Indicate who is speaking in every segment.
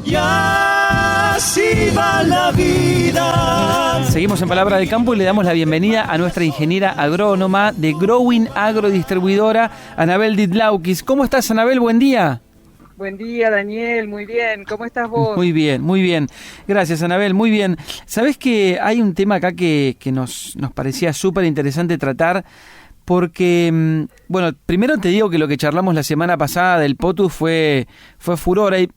Speaker 1: Y así va la vida.
Speaker 2: Seguimos en Palabra del Campo y le damos la bienvenida a nuestra ingeniera agrónoma de Growing Agrodistribuidora, Anabel Didlaukis. ¿Cómo estás, Anabel? Buen día.
Speaker 3: Buen día, Daniel, muy bien. ¿Cómo estás vos?
Speaker 2: Muy bien, muy bien. Gracias, Anabel, muy bien. ¿Sabés que hay un tema acá que nos parecía súper interesante tratar? Porque, bueno, primero te digo que lo que charlamos la semana pasada del potus fue furor. Hay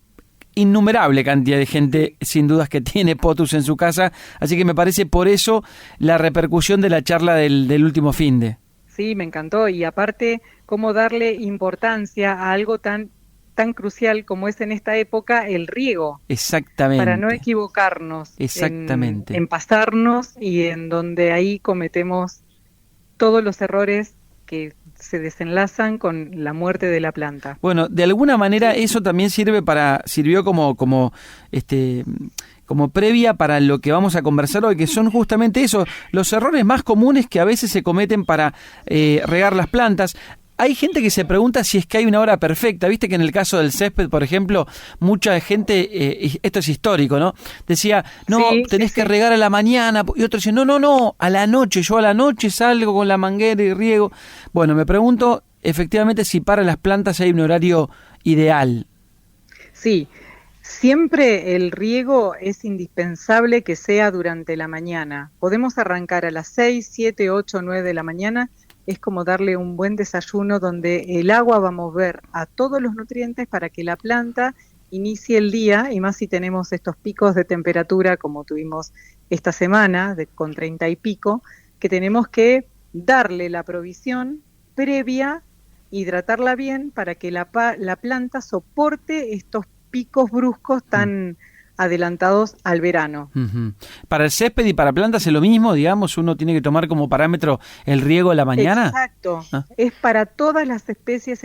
Speaker 2: innumerable cantidad de gente, sin dudas, que tiene potus en su casa. Así que me parece por eso la repercusión de la charla del último finde.
Speaker 3: Sí, me encantó. Y aparte, cómo darle importancia a algo tan crucial como es en esta época el riego.
Speaker 2: Exactamente.
Speaker 3: Para no equivocarnos.
Speaker 2: Exactamente.
Speaker 3: En pasarnos y en donde ahí cometemos todos los errores que se desenlazan con la muerte de la planta.
Speaker 2: Bueno, de alguna manera eso también sirvió como previa para lo que vamos a conversar hoy, que son justamente eso, los errores más comunes que a veces se cometen para regar las plantas. Hay gente que se pregunta si es que hay una hora perfecta. Viste que en el caso del césped, por ejemplo, mucha gente, esto es histórico, ¿no? Decía, no, sí, tenés que regar a la mañana. Y otros decían, no, a la noche. Yo a la noche salgo con la manguera y riego. Bueno, me pregunto, efectivamente, si para las plantas hay un horario ideal.
Speaker 3: Sí, siempre el riego es indispensable que sea durante la mañana. Podemos arrancar a las 6, 7, 8, 9 de la mañana. Es como darle un buen desayuno donde el agua va a mover a todos los nutrientes para que la planta inicie el día, y más si tenemos estos picos de temperatura como tuvimos esta semana, con 30 y pico, que tenemos que darle la provisión previa, hidratarla bien para que la planta soporte estos picos bruscos tan adelantados al verano.
Speaker 2: Uh-huh. Para el césped y para plantas es lo mismo, digamos, uno tiene que tomar como parámetro el riego a la mañana.
Speaker 3: Exacto, es para todas las especies,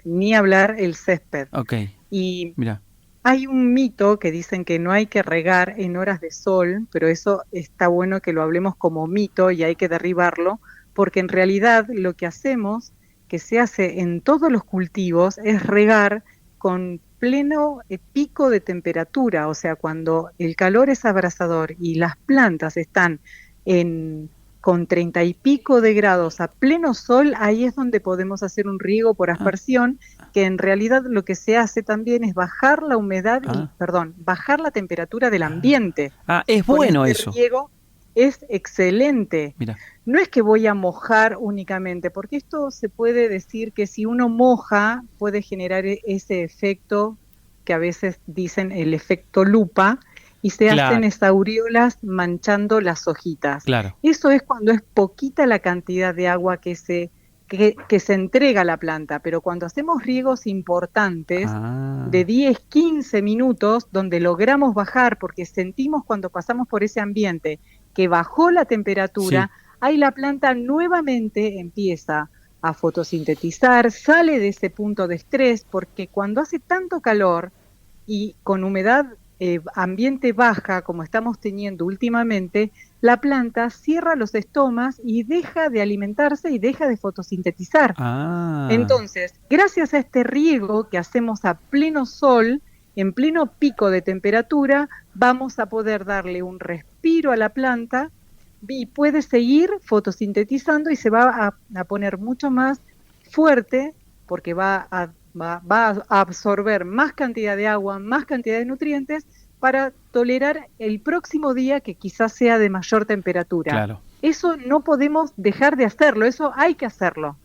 Speaker 3: ni hablar el césped.
Speaker 2: Okay.
Speaker 3: Y
Speaker 2: mira,
Speaker 3: hay un mito que dicen que no hay que regar en horas de sol, pero eso está bueno que lo hablemos como mito y hay que derribarlo, porque en realidad lo que hacemos, que se hace en todos los cultivos, es regar con pleno pico de temperatura, o sea, cuando el calor es abrasador y las plantas están con 30 y pico de grados a pleno sol, ahí es donde podemos hacer un riego por aspersión, que en realidad lo que se hace también es bajar la humedad bajar la temperatura del ambiente.
Speaker 2: Es bueno eso.
Speaker 3: Riego es excelente.
Speaker 2: Mira.
Speaker 3: No es que voy a mojar únicamente, porque esto se puede decir que si uno moja puede generar ese efecto que a veces dicen el efecto lupa, y se hacen esas aureolas manchando las hojitas.
Speaker 2: Claro.
Speaker 3: Eso es cuando es poquita la cantidad de agua que se entrega a la planta, pero cuando hacemos riegos importantes de 10, 15 minutos, donde logramos bajar, porque sentimos cuando pasamos por ese ambiente que bajó la temperatura, ahí la planta nuevamente empieza a fotosintetizar, sale de ese punto de estrés, porque cuando hace tanto calor y con humedad ambiente baja, como estamos teniendo últimamente, la planta cierra los estomas y deja de alimentarse y deja de fotosintetizar. Entonces, gracias a este riego que hacemos a pleno sol, en pleno pico de temperatura, vamos a poder darle un respiro a la planta y puede seguir fotosintetizando y se va a poner mucho más fuerte, porque va a absorber más cantidad de agua, más cantidad de nutrientes para tolerar el próximo día que quizás sea de mayor temperatura.
Speaker 2: Claro.
Speaker 3: Eso no podemos dejar de hacerlo, eso hay que hacerlo.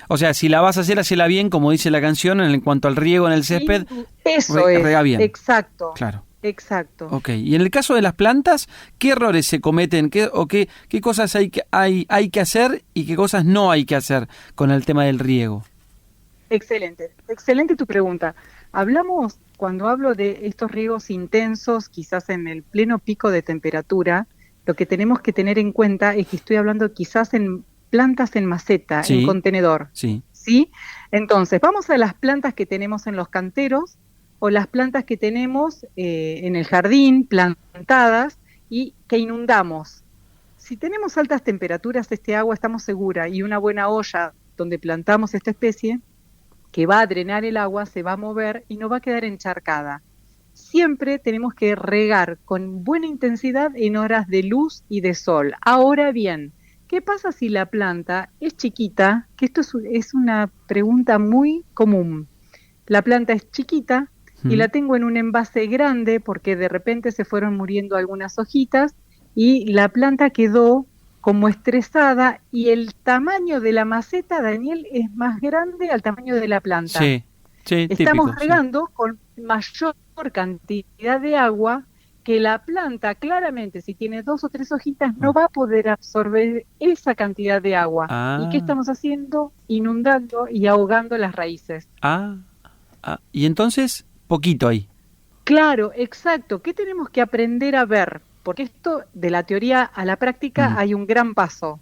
Speaker 2: O sea, si la vas a hacer, hacela bien, como dice la canción, en cuanto al riego en el césped, rega bien.
Speaker 3: Exacto.
Speaker 2: Claro.
Speaker 3: Exacto.
Speaker 2: Ok, y en el caso de las plantas, ¿qué errores se cometen? ¿Qué cosas hay que hacer y qué cosas no hay que hacer con el tema del riego?
Speaker 3: Excelente tu pregunta. Cuando hablo de estos riegos intensos, quizás en el pleno pico de temperatura, lo que tenemos que tener en cuenta es que estoy hablando quizás en plantas en maceta, en contenedor.
Speaker 2: Sí.
Speaker 3: Entonces, vamos a las plantas que tenemos en los canteros o las plantas que tenemos en el jardín, plantadas y que inundamos. Si tenemos altas temperaturas, este agua estamos segura, y una buena olla donde plantamos esta especie, que va a drenar el agua, se va a mover y no va a quedar encharcada. siempre tenemos que regar con buena intensidad en horas de luz y de sol. Ahora bien, ¿qué pasa si la planta es chiquita? Que esto es una pregunta muy común. La planta es chiquita y la tengo en un envase grande porque de repente se fueron muriendo algunas hojitas y la planta quedó como estresada y el tamaño de la maceta, Daniel, es más grande al tamaño de la planta.
Speaker 2: Sí, sí,
Speaker 3: Estamos
Speaker 2: típico,
Speaker 3: regando con mayor cantidad de agua que la planta, claramente, si tiene 2 o 3 hojitas, no va a poder absorber esa cantidad de agua. ¿Y qué estamos haciendo? Inundando y ahogando las raíces.
Speaker 2: Y entonces, poquito ahí.
Speaker 3: Claro, exacto. ¿Qué tenemos que aprender a ver? Porque esto, de la teoría a la práctica, hay un gran paso.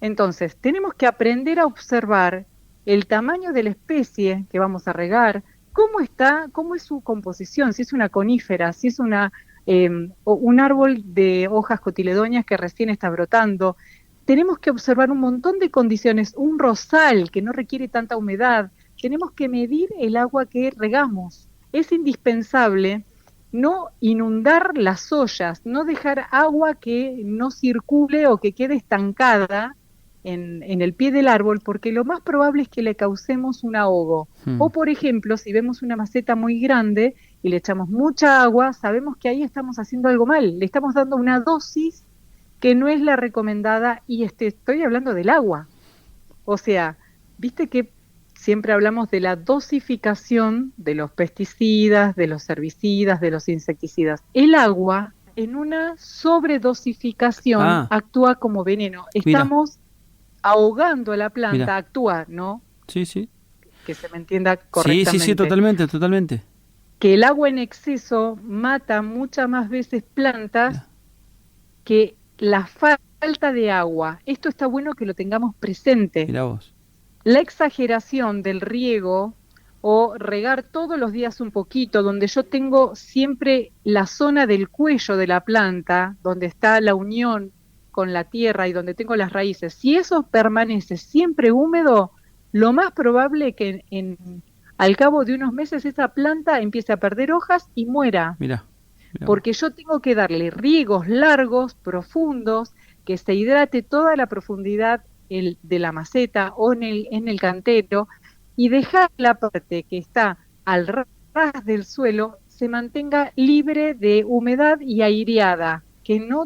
Speaker 3: Entonces, tenemos que aprender a observar el tamaño de la especie que vamos a regar, cómo está, cómo es su composición, si es una conífera, si es un árbol de hojas cotiledóneas que recién está brotando. Tenemos que observar un montón de condiciones, un rosal que no requiere tanta humedad. Tenemos que medir el agua que regamos. Es indispensable no inundar las ollas, no dejar agua que no circule o que quede estancada en el pie del árbol, porque lo más probable es que le causemos un ahogo. O, por ejemplo, si vemos una maceta muy grande y le echamos mucha agua, sabemos que ahí estamos haciendo algo mal, le estamos dando una dosis que no es la recomendada, y estoy hablando del agua. O sea, viste que siempre hablamos de la dosificación de los pesticidas, de los herbicidas, de los insecticidas. El agua, en una sobredosificación, actúa como veneno. Estamos ahogando a la planta, actúa, ¿no?
Speaker 2: Sí, sí.
Speaker 3: Que se me entienda correctamente.
Speaker 2: Sí, sí, sí, totalmente, totalmente.
Speaker 3: Que el agua en exceso mata muchas más veces plantas que la falta de agua. Esto está bueno que lo tengamos presente.
Speaker 2: Mirá vos.
Speaker 3: La exageración del riego o regar todos los días un poquito, donde yo tengo siempre la zona del cuello de la planta, donde está la unión con la tierra y donde tengo las raíces, si eso permanece siempre húmedo, lo más probable es que al cabo de unos meses esa planta empiece a perder hojas y muera.
Speaker 2: Mirá.
Speaker 3: Porque yo tengo que darle riegos largos, profundos, que se hidrate toda la profundidad de la maceta o en el cantero, y dejar la parte que está al ras del suelo se mantenga libre de humedad y aireada, que no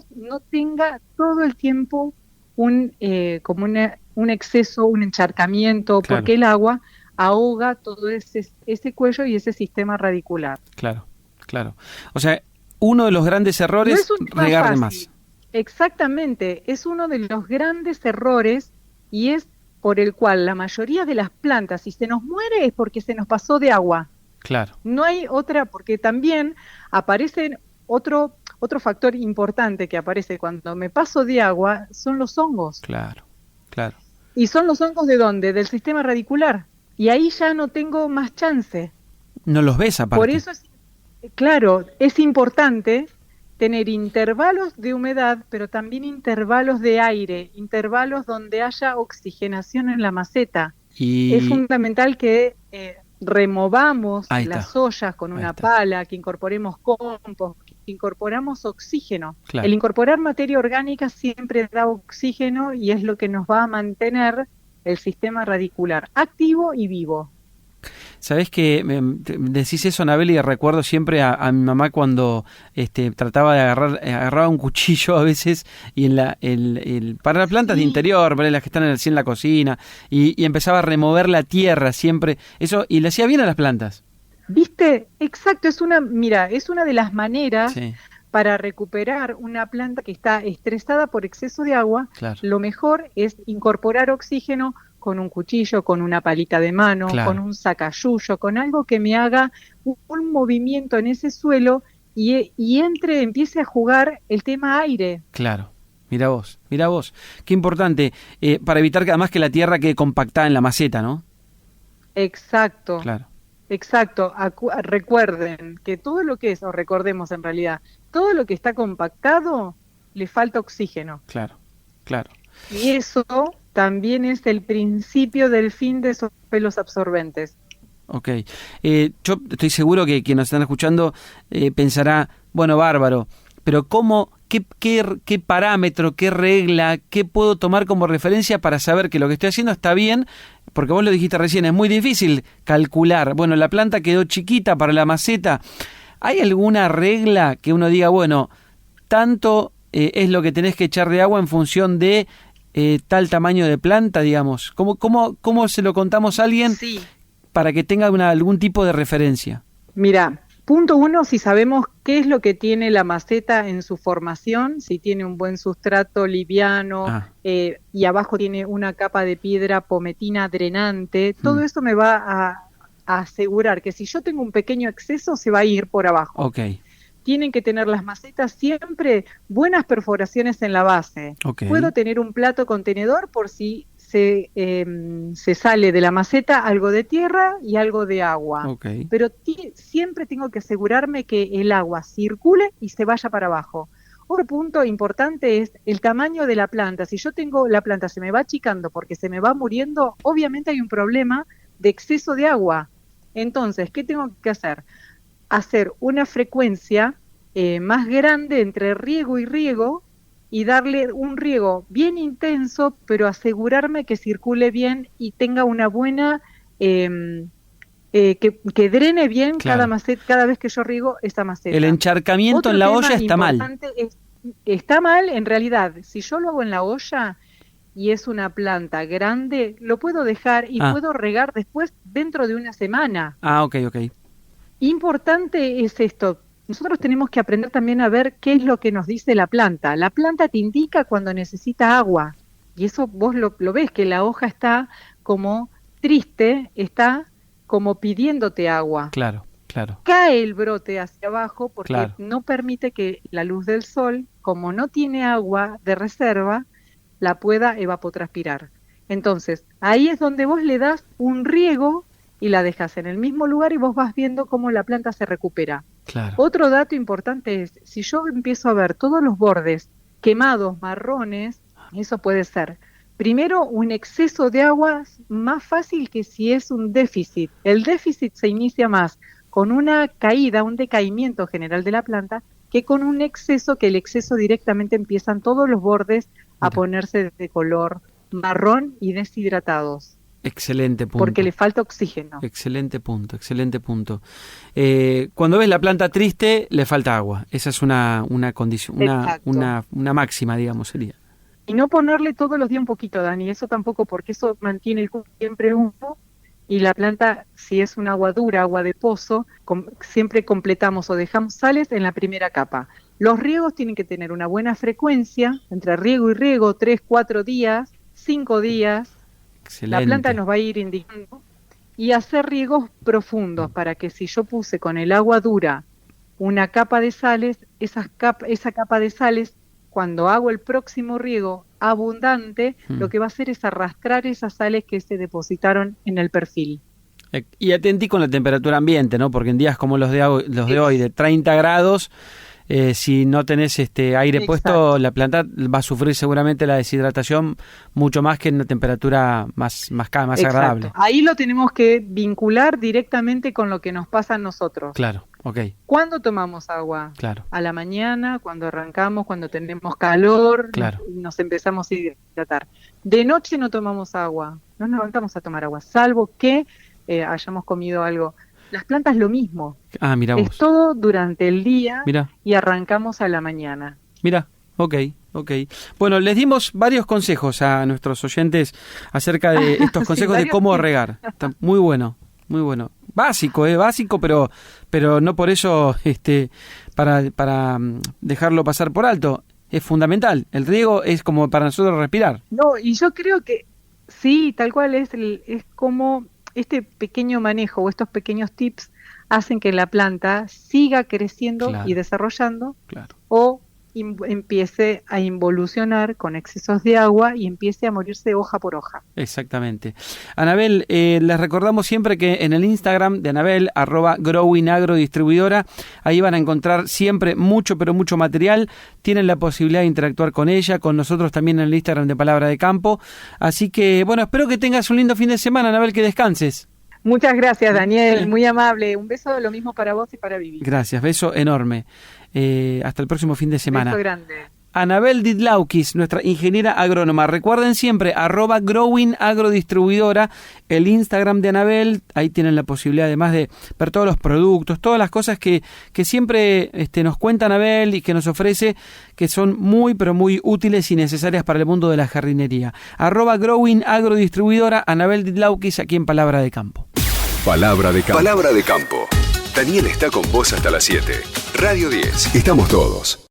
Speaker 3: tenga todo el tiempo un exceso, un encharcamiento,
Speaker 2: claro,
Speaker 3: porque el agua ahoga todo ese cuello y ese sistema radicular.
Speaker 2: Claro, claro. O sea, uno de los grandes errores es regar de más.
Speaker 3: Exactamente, es uno de los grandes errores y es por el cual la mayoría de las plantas, si se nos muere, es porque se nos pasó de agua.
Speaker 2: Claro.
Speaker 3: No hay otra, porque también aparece otro factor importante que aparece cuando me paso de agua, son los hongos.
Speaker 2: Claro, claro.
Speaker 3: ¿Y son los hongos de dónde? Del sistema radicular. Y ahí ya no tengo más chance.
Speaker 2: No los ves aparte.
Speaker 3: Por eso, es importante tener intervalos de humedad, pero también intervalos de aire, intervalos donde haya oxigenación en la maceta. Es fundamental que removamos las ollas con una pala, que incorporemos compost, que incorporamos oxígeno.
Speaker 2: Claro.
Speaker 3: El incorporar materia orgánica siempre da oxígeno y es lo que nos va a mantener el sistema radicular activo y vivo.
Speaker 2: Sabés que decís eso, Anabel, y recuerdo siempre a mi mamá cuando trataba de agarraba un cuchillo a veces y para las plantas de interior, para las que están así en la cocina, y empezaba a remover la tierra siempre, eso, y le hacía bien a las plantas.
Speaker 3: ¿Viste? Exacto, es una de las maneras para recuperar una planta que está estresada por exceso de agua.
Speaker 2: Claro.
Speaker 3: Lo mejor es incorporar oxígeno con un cuchillo, con una palita de mano, con un sacayuyo, con algo que me haga un movimiento en ese suelo y empiece a jugar el tema aire.
Speaker 2: Claro, mira vos, qué importante, para evitar que además que la tierra quede compactada en la maceta, ¿no?
Speaker 3: Exacto.
Speaker 2: Claro.
Speaker 3: Exacto, recuerden que recordemos en realidad, todo lo que está compactado le falta oxígeno.
Speaker 2: Claro.
Speaker 3: Y eso también es el principio del fin de esos pelos absorbentes.
Speaker 2: ok. Yo estoy seguro que quien nos están escuchando pensará, bueno, bárbaro, pero ¿qué parámetro, qué regla, qué puedo tomar como referencia para saber que lo que estoy haciendo está bien? Porque vos lo dijiste recién, es muy difícil calcular. Bueno, la planta quedó chiquita para la maceta. ¿Hay alguna regla que uno diga, bueno, tanto es lo que tenés que echar de agua en función de tal tamaño de planta, digamos? ¿Cómo se lo contamos a alguien para que tenga algún tipo de referencia?
Speaker 3: Mira, punto 1, si sabemos qué es lo que tiene la maceta en su formación, si tiene un buen sustrato liviano y abajo tiene una capa de piedra pometina drenante, todo eso me va a asegurar que si yo tengo un pequeño exceso se va a ir por abajo.
Speaker 2: Okay.
Speaker 3: Tienen que tener las macetas siempre buenas perforaciones en la base.
Speaker 2: Okay.
Speaker 3: Puedo tener un plato contenedor por si se sale de la maceta algo de tierra y algo de agua.
Speaker 2: Okay.
Speaker 3: Pero siempre tengo que asegurarme que el agua circule y se vaya para abajo. Otro punto importante es el tamaño de la planta. Si yo tengo la planta se me va achicando porque se me va muriendo, obviamente hay un problema de exceso de agua. Entonces, ¿qué tengo que hacer? Hacer una frecuencia más grande entre riego y riego y darle un riego bien intenso, pero asegurarme que circule bien y tenga una buena, que drene bien cada vez que yo riego esa maceta.
Speaker 2: El encharcamiento
Speaker 3: Otro
Speaker 2: en la olla está mal.
Speaker 3: Está mal, en realidad. Si yo lo hago en la olla y es una planta grande, lo puedo dejar y puedo regar después dentro de una semana.
Speaker 2: Ok.
Speaker 3: Importante es esto. Nosotros tenemos que aprender también a ver qué es lo que nos dice la planta. La planta te indica cuando necesita agua. Y eso vos lo ves, que la hoja está como triste, está como pidiéndote agua.
Speaker 2: Claro.
Speaker 3: Cae el brote hacia abajo porque no permite que la luz del sol, como no tiene agua de reserva, la pueda evapotranspirar. Entonces, ahí es donde vos le das un riego y la dejas en el mismo lugar y vos vas viendo cómo la planta se recupera.
Speaker 2: Claro.
Speaker 3: Otro dato importante es, si yo empiezo a ver todos los bordes quemados, marrones, eso puede ser, primero, un exceso de agua más fácil que si es un déficit. El déficit se inicia más con una caída, un decaimiento general de la planta, que con un exceso, que el exceso directamente empiezan todos los bordes a ponerse de color marrón y deshidratados.
Speaker 2: Excelente punto.
Speaker 3: Porque le falta oxígeno.
Speaker 2: Excelente punto. Cuando ves la planta triste, le falta agua. Esa es una condición, una máxima, digamos, sería.
Speaker 3: Y no ponerle todos los días un poquito, Dani, eso tampoco, porque eso mantiene el cubo siempre húmedo y la planta, si es un agua dura, agua de pozo, siempre completamos o dejamos sales en la primera capa. Los riegos tienen que tener una buena frecuencia, entre riego y riego, 3, 4 días, 5 días.
Speaker 2: Excelente.
Speaker 3: La planta nos va a ir indicando y hacer riegos profundos para que si yo puse con el agua dura una capa de sales, esa capa de sales, cuando hago el próximo riego abundante, lo que va a hacer es arrastrar esas sales que se depositaron en el perfil.
Speaker 2: Y atentí con la temperatura ambiente, ¿no? Porque en días como los de hoy, de 30 grados, si no tenés aire puesto, la planta va a sufrir seguramente la deshidratación mucho más que en una temperatura más agradable.
Speaker 3: Ahí lo tenemos que vincular directamente con lo que nos pasa a nosotros.
Speaker 2: Claro, ok.
Speaker 3: ¿Cuándo tomamos agua?
Speaker 2: Claro.
Speaker 3: A la mañana, cuando arrancamos, cuando tenemos calor,
Speaker 2: claro.
Speaker 3: nos empezamos a hidratar. De noche no tomamos agua, no nos levantamos a tomar agua, salvo que hayamos comido algo. Las plantas lo mismo.
Speaker 2: Mira vos.
Speaker 3: Es todo durante el día.
Speaker 2: Mira.
Speaker 3: Y arrancamos a la mañana.
Speaker 2: Mira, ok. Bueno, les dimos varios consejos a nuestros oyentes acerca de estos consejos de cómo regar. Está muy bueno. Básico, pero no por eso para dejarlo pasar por alto. Es fundamental. El riego es como para nosotros respirar.
Speaker 3: No, y yo creo que sí, tal cual es como este pequeño manejo o estos pequeños tips hacen que la planta siga creciendo y desarrollando o empiece a involucionar con excesos de agua y empiece a morirse hoja por hoja.
Speaker 2: Exactamente. Anabel, les recordamos siempre que en el Instagram de Anabel, @growinagro_distribuidora, ahí van a encontrar siempre mucho material. Tienen la posibilidad de interactuar con ella, con nosotros también en el Instagram de Palabra de Campo. Así que, bueno, espero que tengas un lindo fin de semana, Anabel, que descanses.
Speaker 3: Muchas gracias, Daniel, muy amable. Un beso, lo mismo para vos y para Vivi.
Speaker 2: Gracias, beso enorme. Hasta el próximo fin de semana.
Speaker 3: Beso grande.
Speaker 2: Anabel Didlaukis, nuestra ingeniera agrónoma. Recuerden siempre, @growingAgroDistribuidora, el Instagram de Anabel. Ahí tienen la posibilidad además de ver todos los productos, todas las cosas que siempre nos cuenta Anabel y que nos ofrece, que son muy, pero muy útiles y necesarias para el mundo de la jardinería. @growingAgroDistribuidora, Anabel Didlaukis, aquí en Palabra de Campo.
Speaker 4: Palabra de Campo. Palabra de Campo. Daniel está con vos hasta las 7. Radio 10. Estamos todos.